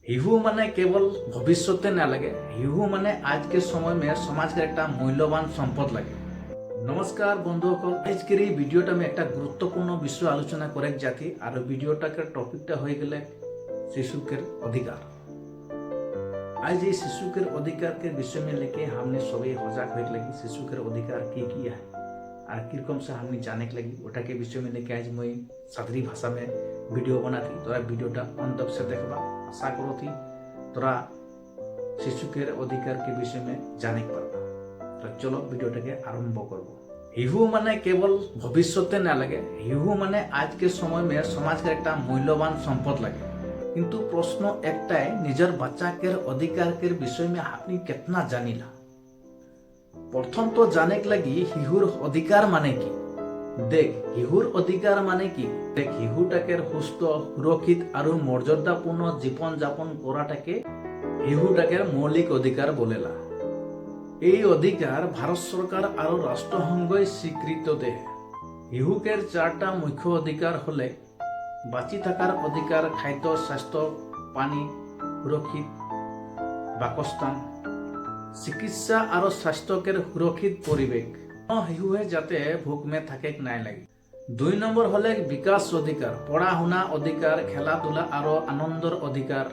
शिशु माने केवल भविष्य ना लगे, शिशु माने आज के समय में समाज का एक मूल्यवान सम्पद लगे। नमस्कार बंधुসকল, आजकेर এই ভিডিওটা আমি একটা গুরুত্বপূর্ণ বিষয় আলোচনা করে যাচ্ছি আর ভিডিওটাকে টপিকটা হয়ে গেলে शिशुकेर अधिकार। आज ये शिशुकेर अधिकार के विषय में लेके हमने सभी सजाग होने लगी। शिशुकेर अधिकार की है और किरकम से हमने जाने के लगी ओटा के विषय में लेके आज मैं सादरी भाषा में वीडियो बनाती। तोरा वीडियोटा अंत तक से देखबा, आशा करो थी तोरा शिशुकेर अधिकार के विषय में जाने पारबा। तो चलो वीडियोटा के आरम्भ करब। शिशु माने केवल भविष्य ना लगे, शिशु माने आज के समय में समाज का एक मूल्यवान सम्पद लगे। किंतु प्रश्न एकटाई, निजर बच्चा के अधिकार के विषय में आपनी कितना जानिला। प्रथम तो जाने के लगी शिशुर अधिकार माने की। देख शिशुर अधिकार माने की, देख शिशुटाके सुस्थ सुरक्षित और मर्यादापूर्ण जीवन यापन कराटाके शिशुटाके मौलिक अधिकार बोलेला। এই অধিকার ভারত সরকার আর রাষ্ট্রসংঘই স্বীকৃত দেয়। শিশুকের চারটা মুখ্য অধিকার হলে বাঁচি থাকার অধিকার, খাদ্য, স্বাস্থ্য, পানি, সুরক্ষিত বাসস্থান, চিকিৎসা আর স্বাস্থ্যকের সুরক্ষিত পরিবেশ। শিশুৱে যাতে ভোক মে থাকে নাই লাগে। 2 নম্বৰ হলে বিকাশ অধিকাৰ, পড়াশোনা অধিকাৰ, খেলাধুলা আৰ আনন্দৰ অধিকাৰ।